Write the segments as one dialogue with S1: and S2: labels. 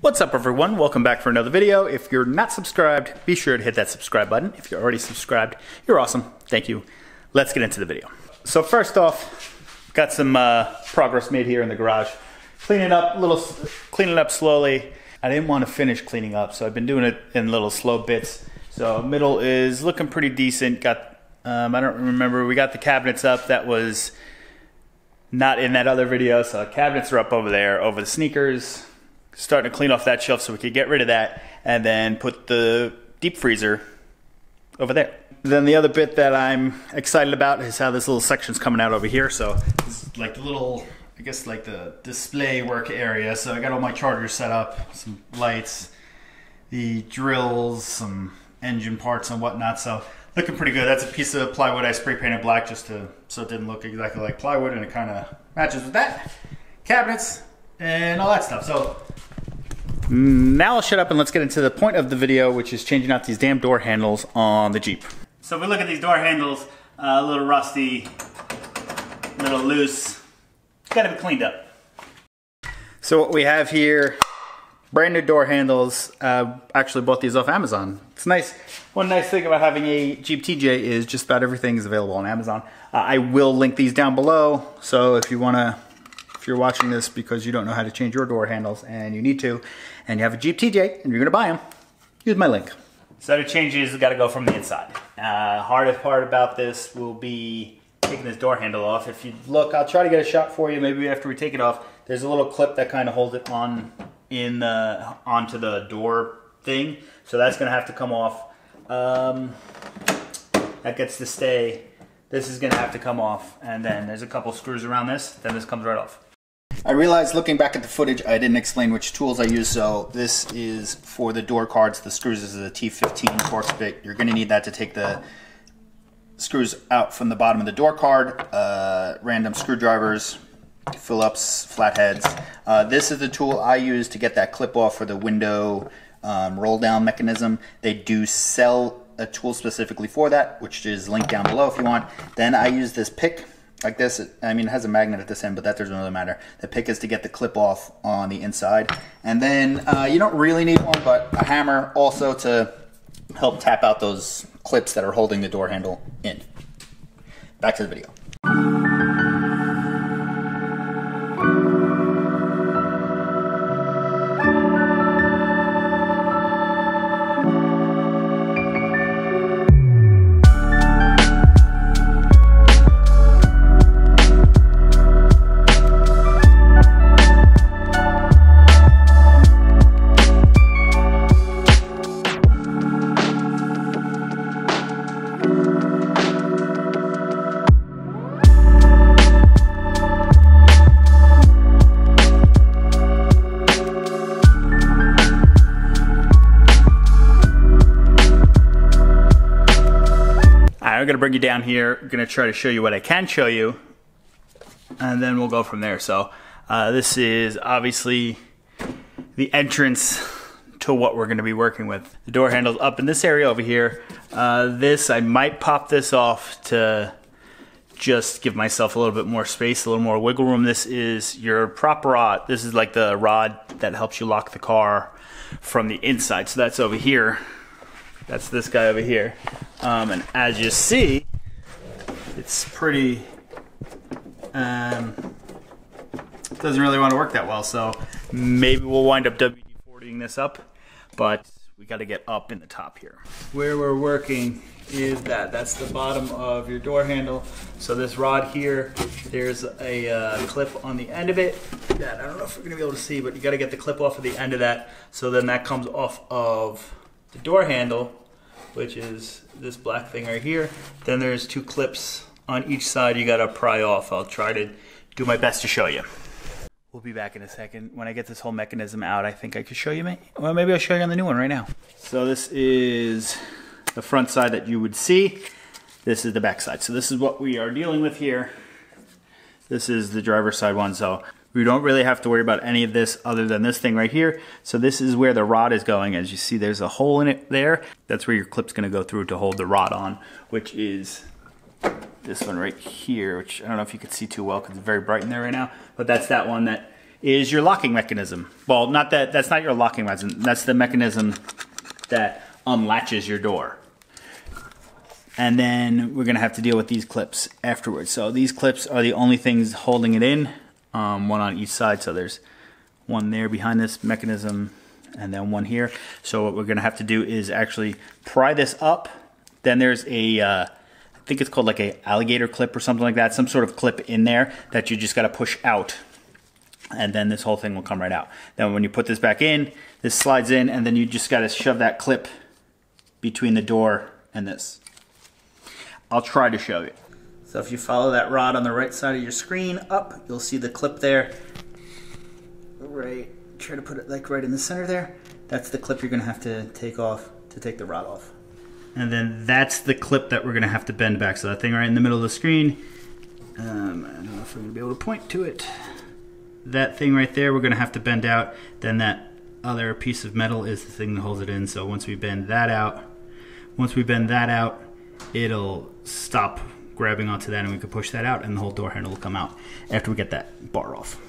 S1: What's up everyone, welcome back for another video. If you're not subscribed, be sure to hit that subscribe button. If you're already subscribed, you're awesome, thank you. Let's get into the video. So first off, got some progress made here in the garage. Cleaning up slowly. I didn't want to finish cleaning up, so I've been doing it in little slow bits. So middle is looking pretty decent. Got, I don't remember, we got the cabinets up. That was not in that other video, so cabinets are up over there, over the sneakers. Starting to clean off that shelf so we could get rid of that and then put the deep freezer over there. Then the other bit that I'm excited about is how this little section's coming out over here. So this is like the little, I guess like the display work area. So I got all my chargers set up, some lights, the drills, some engine parts and whatnot. So looking pretty good. That's a piece of plywood I spray painted black just so it didn't look exactly like plywood, and it kind of matches with that. Cabinets and all that stuff. So now I'll shut up and let's get into the point of the video, which is changing out these damn door handles on the Jeep. So if we look at these door handles, a little rusty, a little loose, gotta be cleaned up. So what we have here, brand new door handles. Actually bought these off Amazon. It's nice. One nice thing about having a Jeep TJ is just about everything is available on Amazon. I will link these down below, so if you're watching this because you don't know how to change your door handles and you need to, and you have a Jeep TJ and you're gonna buy them, use my link. So the changes gotta go from the inside. Hardest part about this will be taking this door handle off. If you look, I'll try to get a shot for you maybe after we take it off. There's a little clip that kind of holds it on onto the door thing. So that's gonna have to come off. That gets to stay. This is gonna have to come off, and then there's a couple screws around this, then this comes right off. I realized looking back at the footage, I didn't explain which tools I use. So this is for the door cards, the screws. This is a T15 Torx bit. You're gonna need that to take the screws out from the bottom of the door card. Random screwdrivers, Phillips, flatheads. This is the tool I use to get that clip off for the window roll down mechanism. They do sell a tool specifically for that, which is linked down below if you want. Then I use this pick like this. It has a magnet at this end, but that doesn't really matter. The pick is to get the clip off on the inside. And then you don't really need one, but a hammer also to help tap out those clips that are holding the door handle in. Back to the video. I'm gonna bring you down here. I'm gonna try to show you what I can show you, and then we'll go from there. So this is obviously the entrance to what we're gonna be working with. The door handle's up in this area over here. I might pop this off to just give myself a little bit more space, a little more wiggle room. This is your prop rod. This is like the rod that helps you lock the car from the inside. So that's over here. That's this guy over here. And as you see, it's pretty, doesn't really want to work that well. So maybe we'll wind up WD-40ing this up, but we got to get up in the top here. Where we're working is that's the bottom of your door handle. So this rod here, there's a clip on the end of it that I don't know if we're gonna be able to see, but you got to get the clip off of the end of that. So then that comes off of the door handle, which is this black thing right here. Then there's two clips on each side you gotta pry off. I'll try to do my best to show you. We'll be back in a second. When I get this whole mechanism out, I think I could show you, well, maybe I'll show you on the new one right now. So this is the front side that you would see. This is the back side. So this is what we are dealing with here. This is the driver's side one. So we don't really have to worry about any of this other than this thing right here. So this is where the rod is going. As you see, there's a hole in it there. That's where your clip's gonna go through to hold the rod on, which is this one right here, which I don't know if you can see too well because it's very bright in there right now, but that's that one that is your locking mechanism. Well, that's not your locking mechanism. That's the mechanism that unlatches your door. And then we're gonna have to deal with these clips afterwards. So these clips are the only things holding it in, one on each side. So there's one there behind this mechanism and then one here. So what we're gonna have to do is actually pry this up. Then there's a, I think it's called like a alligator clip or something like that, some sort of clip in there that you just gotta push out. And then this whole thing will come right out. Then when you put this back in, this slides in, and then you just gotta shove that clip between the door and this. I'll try to show you. So if you follow that rod on the right side of your screen up, you'll see the clip there. Right, try to put it like right in the center there. That's the clip you're gonna have to take off to take the rod off. And then that's the clip that we're gonna have to bend back. So that thing right in the middle of the screen, I don't know if I'm gonna be able to point to it. That thing right there, we're gonna have to bend out. Then that other piece of metal is the thing that holds it in. So once we bend that out, it'll stop grabbing onto that and we can push that out and the whole door handle will come out after we get that bar off.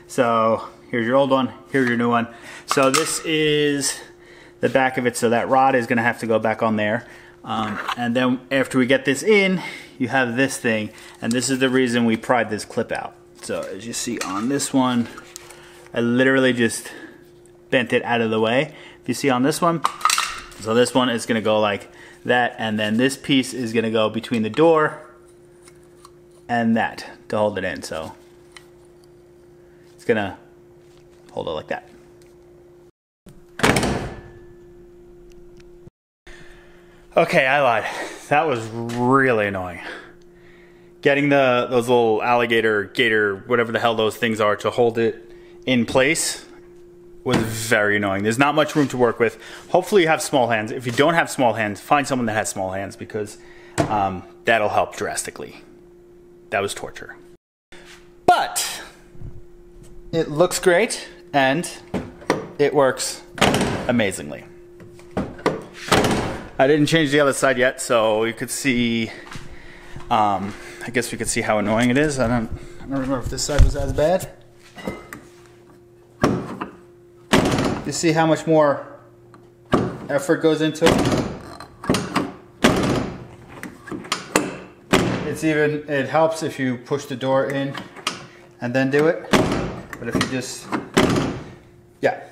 S1: So here's your old one, here's your new one. So this is the back of it, so that rod is gonna have to go back on there. And then after we get this in, you have this thing, and this is the reason we pried this clip out. So as you see on this one, I literally just bent it out of the way. If you see on this one, so this one is gonna go like that, and then this piece is gonna go between the door and that to hold it in. So it's gonna hold it like that. Okay, I lied. That was really annoying. Getting those little alligator, gator, whatever the hell those things are to hold it in place was very annoying. There's not much room to work with. Hopefully you have small hands. If you don't have small hands, find someone that has small hands because that'll help drastically. That was torture. But it looks great and it works amazingly. I didn't change the other side yet, so you could see, I guess we could see how annoying it is. I don't remember if this side was as bad. You see how much more effort goes into it? It helps if you push the door in and then do it. But if you just, yeah.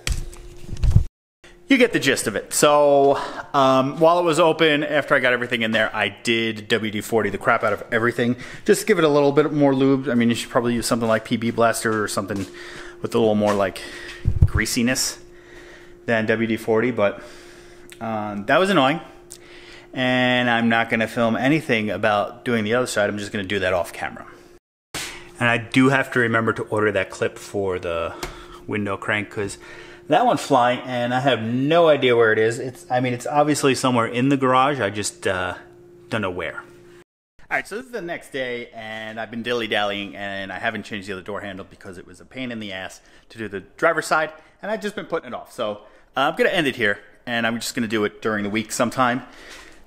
S1: You get the gist of it. So while it was open, after I got everything in there, I did WD-40 the crap out of everything. Just give it a little bit more lube. I mean, you should probably use something like PB Blaster or something with a little more like greasiness than WD-40, but that was annoying. And I'm not gonna film anything about doing the other side. I'm just gonna do that off camera. And I do have to remember to order that clip for the window crank because that one's flying and I have no idea where it is. It's obviously somewhere in the garage. I just don't know where. All right, so this is the next day and I've been dilly-dallying and I haven't changed the other door handle because it was a pain in the ass to do the driver's side and I've just been putting it off. So I'm gonna end it here and I'm just gonna do it during the week sometime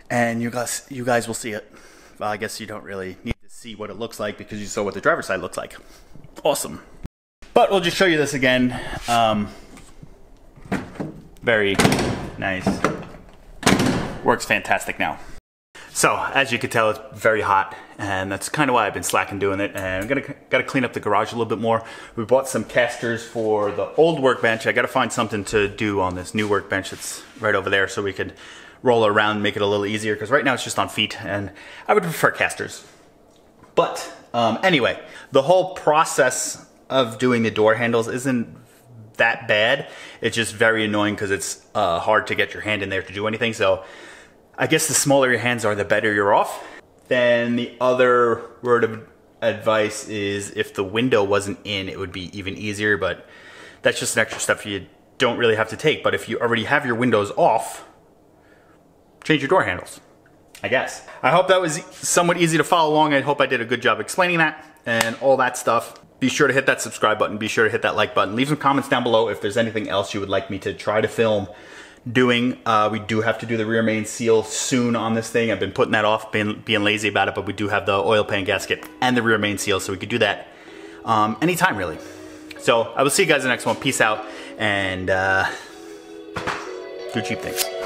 S1: and you guys will see it. Well, I guess you don't really need to see what it looks like because you saw what the driver's side looks like. Awesome. But we'll just show you this again. Very nice. Works fantastic now. So, as you can tell, it's very hot, and that's kind of why I've been slacking doing it, and I'm gotta clean up the garage a little bit more. We bought some casters for the old workbench. I gotta find something to do on this new workbench that's right over there so we could roll it around and make it a little easier, because right now it's just on feet, and I would prefer casters. But, anyway, the whole process of doing the door handles isn't that bad. It's just very annoying because it's hard to get your hand in there to do anything. So I guess the smaller your hands are, the better you're off. Then the other word of advice is if the window wasn't in, it would be even easier, but that's just an extra step you don't really have to take. But if you already have your windows off, change your door handles, I guess. I hope that was somewhat easy to follow along. I hope I did a good job explaining that and all that stuff. Be sure to hit that subscribe button. Be sure to hit that like button. Leave some comments down below if there's anything else you would like me to try to film doing. We do have to do the rear main seal soon on this thing. I've been putting that off, being lazy about it, but we do have the oil pan gasket and the rear main seal, so we could do that anytime really. So I will see you guys in the next one. Peace out, and do Jeep things.